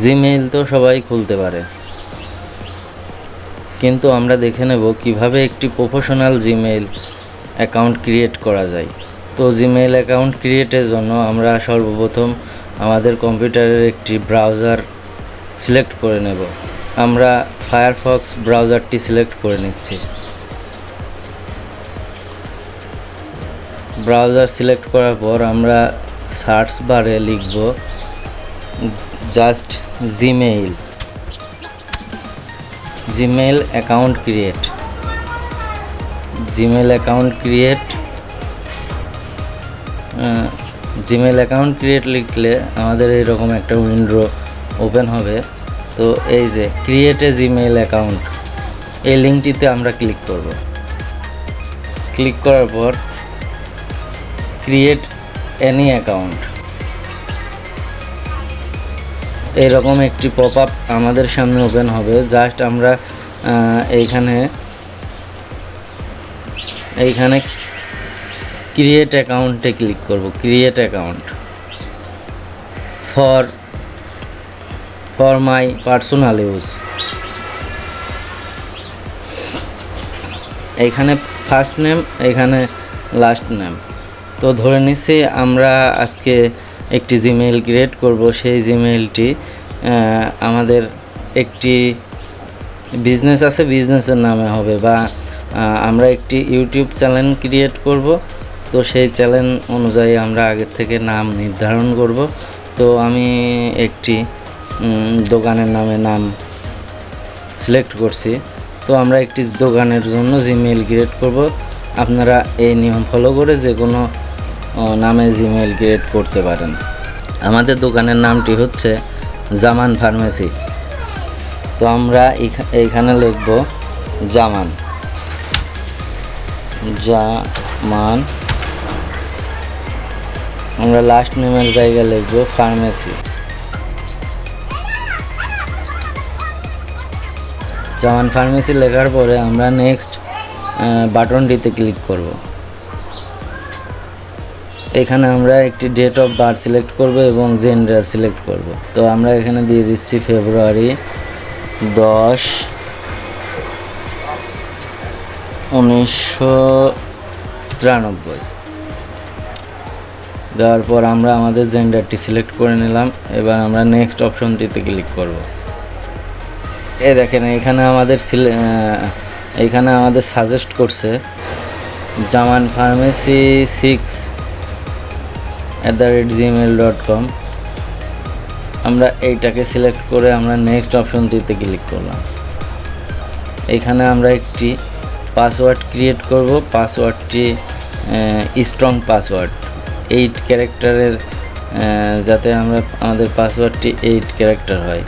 Gmail তো সবাই খুলতে পারে, কিন্তু আমরা দেখে নেব কিভাবে একটি প্রফেশনাল জিমেইল অ্যাকাউন্ট ক্রিয়েট করা যায়। তো জিমেইল অ্যাকাউন্ট ক্রিয়েটের জন্য আমরা সর্বপ্রথম আমাদের কম্পিউটারের একটি ব্রাউজার সিলেক্ট করে নেব। আমরা ফায়ারফক্স ব্রাউজারটি সিলেক্ট করে নিচ্ছি। ব্রাউজার সিলেক্ট করার পর আমরা সার্চ বারে লিখব just Gmail account create. Gmail account create লিখলে আমাদের এরকম একটা উইন্ডো ওপেন হবে। তো এই যে ক্রিয়েট এ জিমেইল অ্যাকাউন্ট, এই লিঙ্কটিতে আমরা ক্লিক করব। ক্লিক করার পর ক্রিয়েট এনি অ্যাকাউন্ট, এরকম একটি পপ আপ আমাদের সামনে ওপেন হবে। জাস্ট আমরা এইখানে ক্রিয়েট অ্যাকাউন্টে ক্লিক করব। Create account for my personal use. এইখানে ফার্স্ট নেম, এইখানে লাস্ট নেম। তো ধরে নিচ্ছি আমরা আজকে একটি জিমেইল ক্রিয়েট করব। সেই জিমেইলটি আমাদের একটি বিজনেস আছে, বিজনেসের নামে হবে, বা আমরা একটি ইউটিউব চ্যানেল ক্রিয়েট করব। তো সেই চ্যানেল অনুযায়ী আমরা আগের থেকে নাম নির্ধারণ করব। তো আমি একটি দোকানের নাম সিলেক্ট করছি। তো আমরা একটি দোকানের জন্য জিমেইল ক্রিয়েট করব। আপনারা এই নিয়ম ফলো করে যে কোনো নামে জিমেইল ক্রিয়েট করতে পারেন। আমাদের দোকানের নামটি হচ্ছে জামান ফার্মেসি। তো আমরা এইখানে লিখব জামান। আমরা লাস্ট নেমের জায়গায় লিখব ফার্মেসি। জামান ফার্মেসি লেখার পরে আমরা নেক্সট বাটনটিতে ক্লিক করব। এখানে আমরা একটি ডেট অফ বার্থ সিলেক্ট করব এবং জেন্ডার সিলেক্ট করব। তো আমরা এখানে দিয়ে দিচ্ছি ফেব্রুয়ারি 10, 1993। দেওয়ার পর আমরা আমাদের জেন্ডারটি সিলেক্ট করে নিলাম। এবার আমরা নেক্সট অপশনটিতে ক্লিক করব। এই দেখেন এখানে আমাদের সাজেস্ট করছে জামান ফার্মেসি 6@gmail.com। আমরা এইটাকে সিলেক্ট করে আমরা নেক্সট অপশনটিতে ক্লিক করলাম। এইখানে আমরা একটি পাসওয়ার্ড ক্রিয়েট করব। পাসওয়ার্ডটি স্ট্রং পাসওয়ার্ড, 8 ক্যারেক্টারের, যাতে আমাদের পাসওয়ার্ডটি 8 ক্যারেক্টার হয়।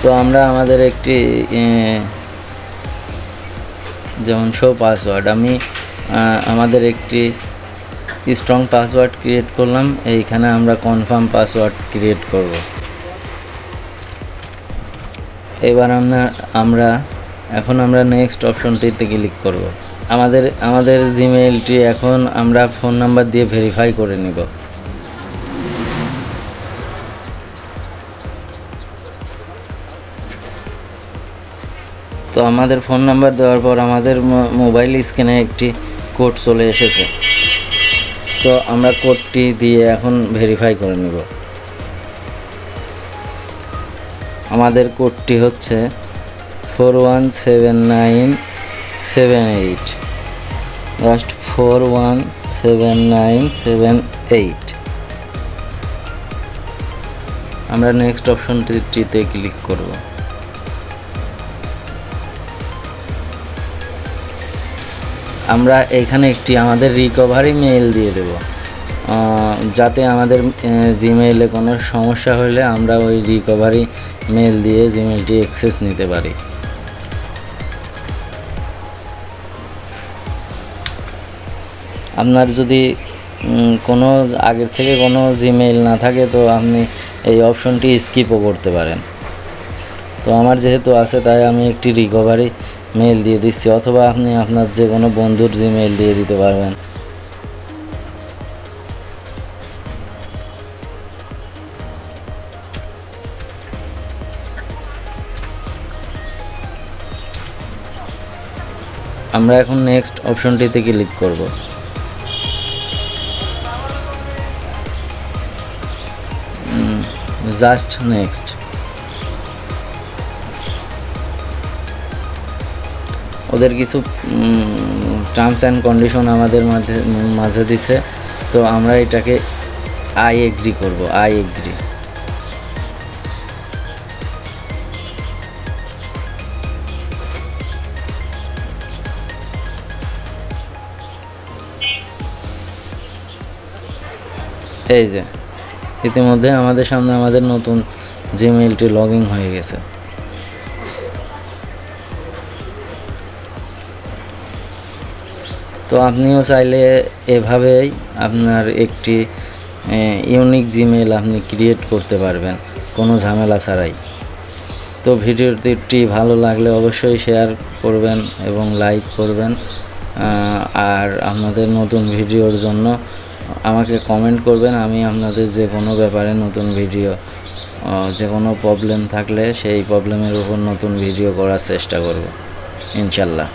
তো আমরা আমাদের একটি যেমন শো পাসওয়ার্ড, আমি আমাদের একটি স্ট্রং পাসওয়ার্ড ক্রিয়েট করলাম। এইখানে আমরা কনফার্ম পাসওয়ার্ড ক্রিয়েট করব। এবার আমরা নেক্সট অপশনটিতে ক্লিক করব। আমাদের জিমেইলটি এখন আমরা ফোন নাম্বার দিয়ে ভেরিফাই করে নিব। তো আমাদের ফোন নাম্বার দেওয়ার পর আমাদের মোবাইল স্ক্রিনে একটি কোড চলে এসেছে। তো আমরা কোডটি দিয়ে এখন ভেরিফাই করে নিব। আমাদের কোডটি হচ্ছে 417978, লাস্ট 417978। আমরা নেক্সট অপশনটিতে ক্লিক করব। আমরা এখানে একটি আমাদের রিকভারি মেইল দিয়ে দেব, যাতে আমাদের জিমেইলে কোনো সমস্যা হলে আমরা ওই রিকভারি মেইল দিয়ে জিমেইলটি অ্যাক্সেস নিতে পারি। আপনার যদি কোনো আগের থেকে কোনো জিমেইল না থাকে তো আপনি এই অপশনটি স্কিপও করতে পারেন। তো আমার যেহেতু আছে তাই আমি একটি রিকভারি মেইল দিয়ে দিচ্ছি, অথবা আপনি আপনার যে কোনো বন্ধুর জিমেইল দিয়ে দিতে পারবেন। আমরা এখন নেক্সট অপশনটিতে ক্লিক করব। Just next. ওদের কিছু টার্মস অ্যান্ড কন্ডিশন আমাদের মাঝে দিছে, তো আমরা এটাকে আই এগ্রি করব। I agree. এই যে ইতিমধ্যে আমাদের সামনে আমাদের নতুন জিমেইলটি লগ ইন হয়ে গেছে। তো আপনিও চাইলে এভাবেই আপনার একটি ইউনিক জিমেইল আপনি ক্রিয়েট করতে পারবেন কোনো ঝামেলা ছাড়াই। তো ভিডিওটি ভালো লাগলে অবশ্যই শেয়ার করবেন এবং লাইক করবেন। আর আপনাদের নতুন ভিডিওর জন্য আমাকে কমেন্ট করবেন। আমি আপনাদের যে কোনো ব্যাপারে নতুন ভিডিও, যে কোনো প্রবলেম থাকলে সেই প্রবলেমের উপর নতুন ভিডিও করার চেষ্টা করব ইনশাল্লাহ।